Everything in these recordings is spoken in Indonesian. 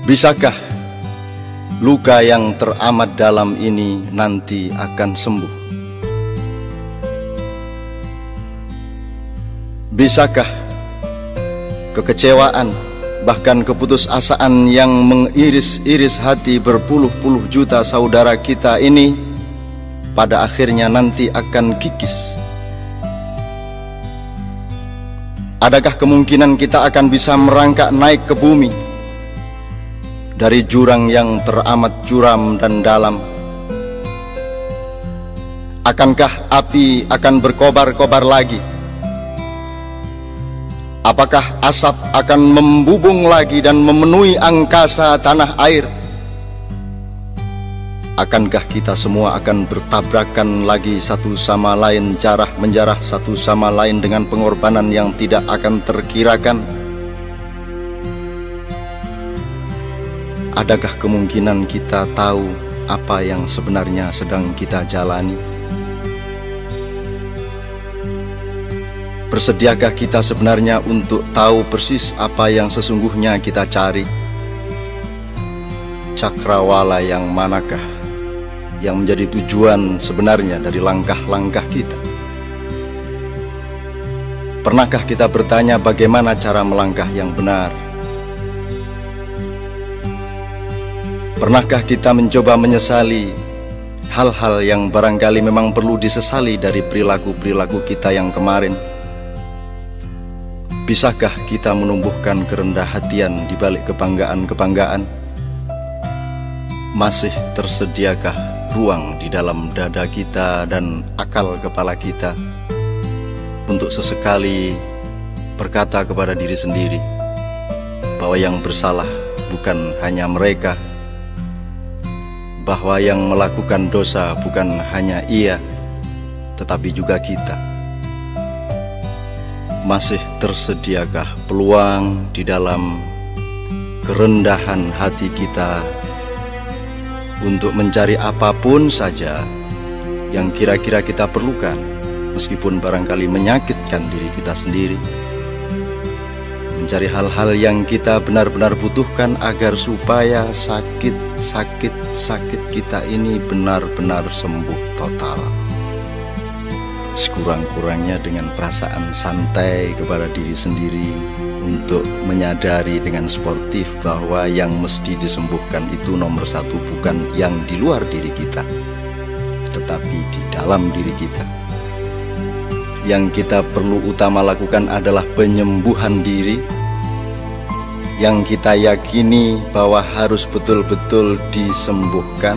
Bisakah luka yang teramat dalam ini nanti akan sembuh? Bisakah kekecewaan, bahkan keputusasaan yang mengiris-iris hati berpuluh-puluh juta saudara kita ini pada akhirnya nanti akan kikis? Adakah kemungkinan kita akan bisa merangkak naik ke bumi dari jurang yang teramat curam dan dalam? Akankah api akan berkobar-kobar lagi? Apakah asap akan membubung lagi dan memenuhi angkasa tanah air? Akankah kita semua akan bertabrakan lagi satu sama lain, jarah menjarah satu sama lain dengan pengorbanan yang tidak akan terkirakan? Adakah kemungkinan kita tahu apa yang sebenarnya sedang kita jalani? Bersediakah kita sebenarnya untuk tahu persis apa yang sesungguhnya kita cari? Cakrawala yang manakah yang menjadi tujuan sebenarnya dari langkah-langkah kita? Pernahkah kita bertanya bagaimana cara melangkah yang benar? Pernahkah kita mencoba menyesali hal-hal yang barangkali memang perlu disesali dari perilaku-perilaku kita yang kemarin? Bisakah kita menumbuhkan kerendah hatian di balik kebanggaan-kebanggaan? Masih tersediakah ruang di dalam dada kita dan akal kepala kita untuk sesekali berkata kepada diri sendiri bahwa yang bersalah bukan hanya mereka, bahwa yang melakukan dosa bukan hanya ia, tetapi juga kita? Masih tersediakah peluang di dalam kerendahan hati kita untuk mencari apapun saja yang kira-kira kita perlukan, meskipun barangkali menyakitkan diri kita sendiri? Mencari hal-hal yang kita benar-benar butuhkan agar supaya sakit kita ini benar-benar sembuh total. Sekurang-kurangnya dengan perasaan santai kepada diri sendiri, untuk menyadari dengan sportif bahwa yang mesti disembuhkan itu nomor satu bukan yang di luar diri kita, tetapi di dalam diri kita. Yang kita perlu utama lakukan adalah penyembuhan diri, yang kita yakini bahwa harus betul-betul disembuhkan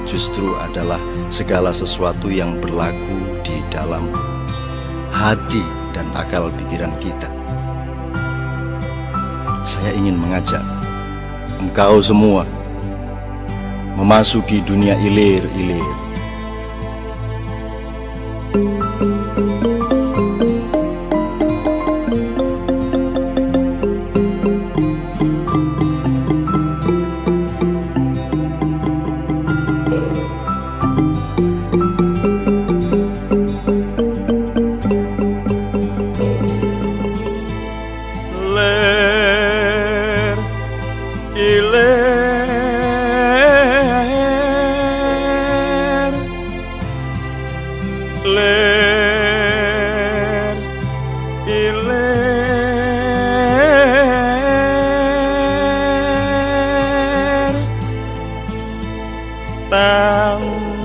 justru adalah segala sesuatu yang berlaku di dalam hati dan akal pikiran kita. Saya ingin mengajak engkau semua memasuki dunia ilir-ilir.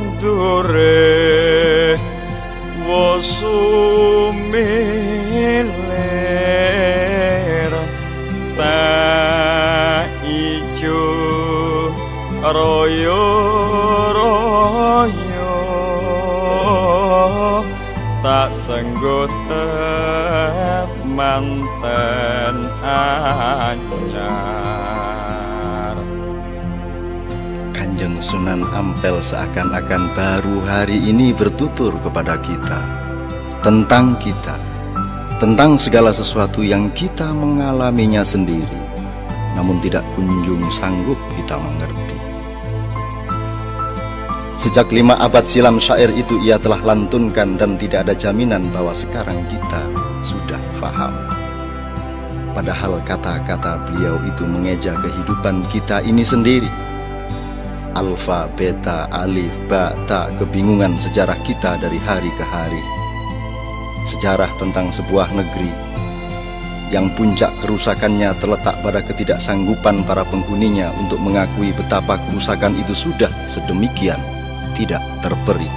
Tandure wosumiler ta ijo royo-royo tak senggot manten anyar. Kanjeng Sunan Ampel seakan-akan baru hari ini bertutur kepada kita, tentang segala sesuatu yang kita mengalaminya sendiri, namun tidak kunjung sanggup kita mengerti. Sejak 5 abad silam syair itu ia telah lantunkan, dan tidak ada jaminan bahwa sekarang kita sudah faham. Padahal kata-kata beliau itu mengeja kehidupan kita ini sendiri. Alfa, beta, alif, ba, ta, kebingungan sejarah kita dari hari ke hari. Sejarah tentang sebuah negeri yang puncak kerusakannya terletak pada ketidaksanggupan para penghuninya untuk mengakui betapa kerusakan itu sudah sedemikian tidak terperi.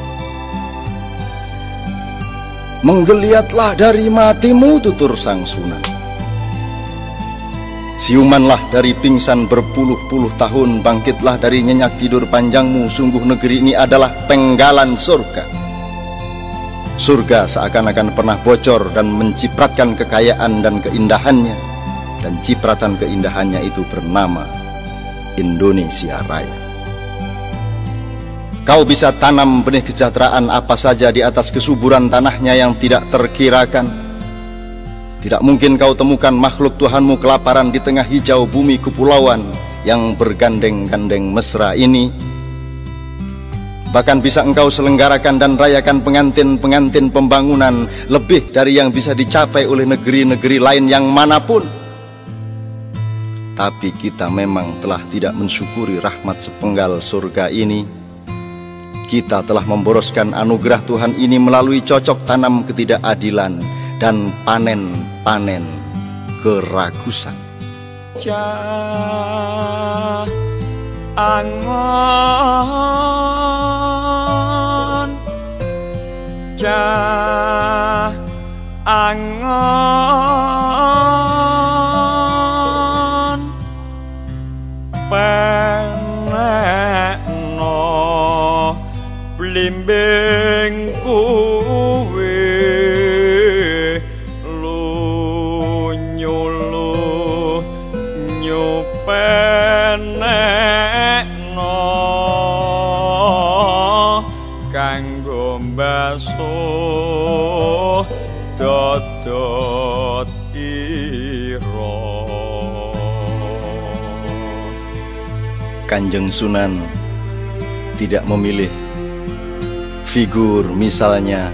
Menggeliatlah dari matimu, tutur sang Sunan. Siumanlah dari pingsan berpuluh-puluh tahun, bangkitlah dari nyenyak tidur panjangmu. Sungguh negeri ini adalah penggalan surga. Surga seakan-akan pernah bocor dan mencipratkan kekayaan dan keindahannya. Dan cipratan keindahannya itu bernama Indonesia Raya. Kau bisa tanam benih kesejahteraan apa saja di atas kesuburan tanahnya yang tidak terkirakan. Tidak mungkin kau temukan makhluk Tuhanmu kelaparan di tengah hijau bumi kepulauan yang bergandeng-gandeng mesra ini. Bahkan bisa engkau selenggarakan dan rayakan pengantin-pengantin pembangunan lebih dari yang bisa dicapai oleh negeri-negeri lain yang manapun. Tapi kita memang telah tidak mensyukuri rahmat sepenggal surga ini. Kita telah memboroskan anugerah Tuhan ini melalui cocok tanam ketidakadilan dan panen-panen keragusan. Cah angon, cah angon, penekno blimbing kuwi penekno kanggo mbasuh dodot ira. Kanjeng Sunan tidak memilih figur, misalnya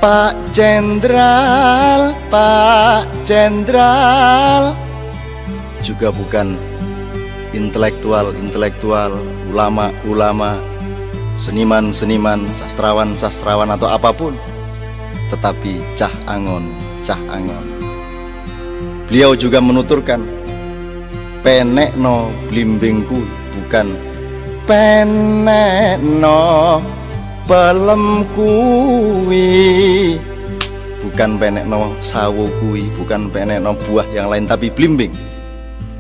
Pak Jenderal, Pak Jenderal. Juga bukan intelektual-intelektual, ulama-ulama, seniman-seniman, sastrawan-sastrawan atau apapun, tetapi Cah Angon, Cah Angon. Beliau juga menuturkan penekno blimbingku, bukan penekno pelem kuwi, bukan penekno sawo kuwi, bukan penekno buah yang lain, tapi blimbing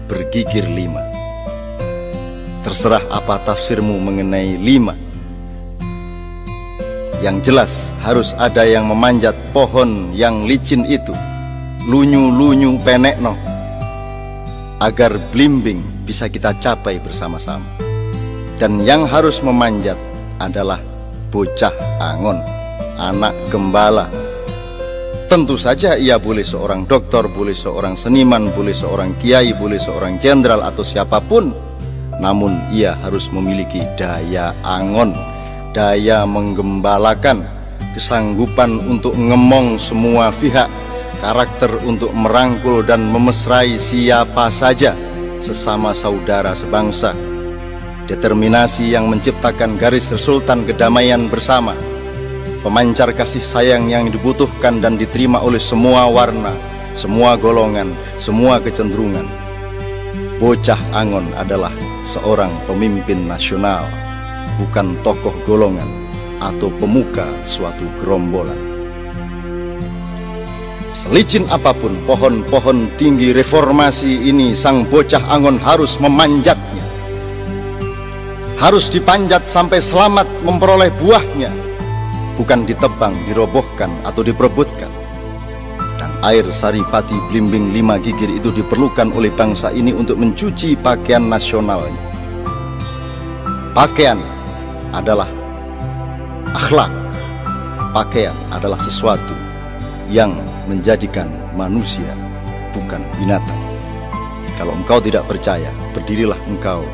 bergigir 5. Terserah apa tafsirmu mengenai 5. Yang jelas harus ada yang memanjat pohon yang licin itu, lunyu-lunyu penekno, agar blimbing bisa kita capai bersama-sama. Dan yang harus memanjat adalah bocah Angon, anak gembala. Tentu saja ia boleh seorang dokter, boleh seorang seniman, boleh seorang kiai, boleh seorang jenderal atau siapapun. Namun ia harus memiliki daya angon, daya menggembalakan, kesanggupan untuk ngemong semua pihak, karakter untuk merangkul dan memesrai siapa saja sesama saudara sebangsa, determinasi yang menciptakan garis resultan kedamaian bersama, pemancar kasih sayang yang dibutuhkan dan diterima oleh semua warna, semua golongan, semua kecenderungan. Bocah Angon adalah seorang pemimpin nasional, bukan tokoh golongan atau pemuka suatu gerombolan. Selicin apapun pohon-pohon tinggi reformasi ini, sang bocah Angon harus memanjatnya, harus dipanjat sampai selamat memperoleh buahnya, bukan ditebang, dirobohkan, atau diperebutkan. Dan air saripati blimbing 5 gigir itu diperlukan oleh bangsa ini untuk mencuci pakaian nasionalnya. Pakaian adalah akhlak. Pakaian adalah sesuatu yang menjadikan manusia, bukan binatang. Kalau engkau tidak percaya, berdirilah engkau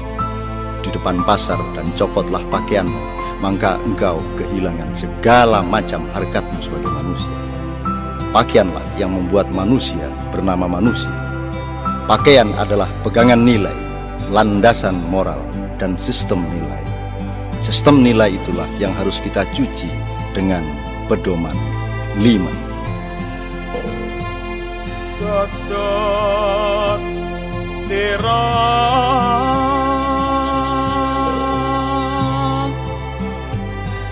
di depan pasar dan copotlah pakaianmu, maka engkau kehilangan segala macam harkatmu sebagai manusia. Pakaianlah yang membuat manusia bernama manusia. Pakaian adalah pegangan nilai, landasan moral, dan sistem nilai. Sistem nilai itulah yang harus kita cuci dengan pedoman 5. Totot tira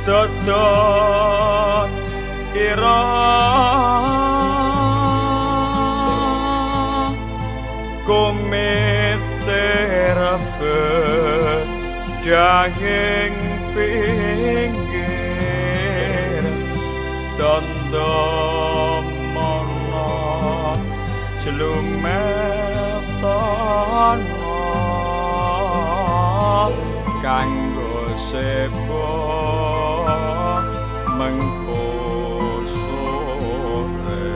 totot ira komiter bedahing pinggir tondo mono celumetono kanggo sepo mengko sore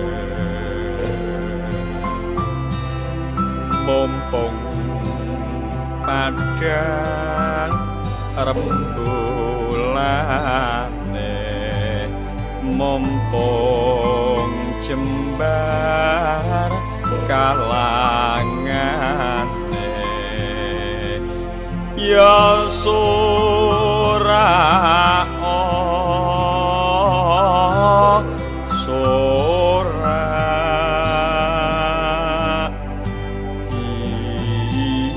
pompong padang rembulane mompong jembar kalangane ya sora sora iyo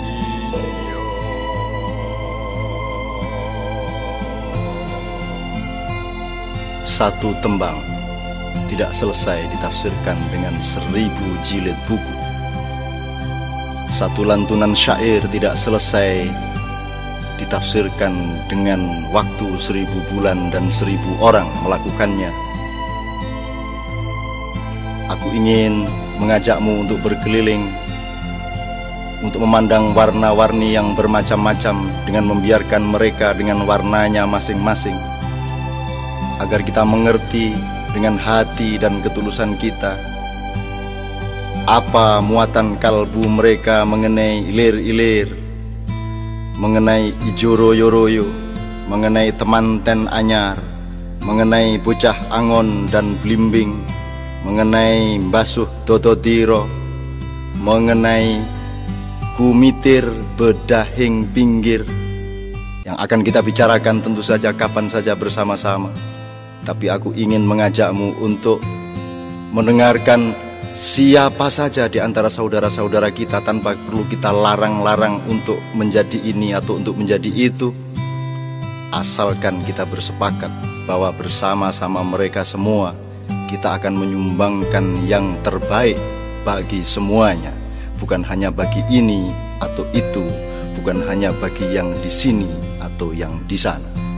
Satu tembang tidak selesai ditafsirkan dengan 1000 jilid buku. Satu lantunan syair tidak selesai ditafsirkan dengan waktu 1000 bulan dan 1000 orang melakukannya. Aku ingin mengajakmu untuk berkeliling, untuk memandang warna-warni yang bermacam-macam dengan membiarkan mereka dengan warnanya masing-masing, agar kita mengerti dengan hati dan ketulusan kita apa muatan kalbu mereka mengenai ilir-ilir, mengenai ijo royo-royo, mengenai temanten anyar, mengenai bocah angon dan blimbing, mengenai basuh dodotiro, mengenai kumitir bedahing pinggir, yang akan kita bicarakan tentu saja kapan saja bersama-sama. Tapi aku ingin mengajakmu untuk mendengarkan siapa saja di antara saudara-saudara kita tanpa perlu kita larang-larang untuk menjadi ini atau untuk menjadi itu. Asalkan kita bersepakat bahwa bersama-sama mereka semua kita akan menyumbangkan yang terbaik bagi semuanya, bukan hanya bagi ini atau itu, bukan hanya bagi yang di sini atau yang di sana.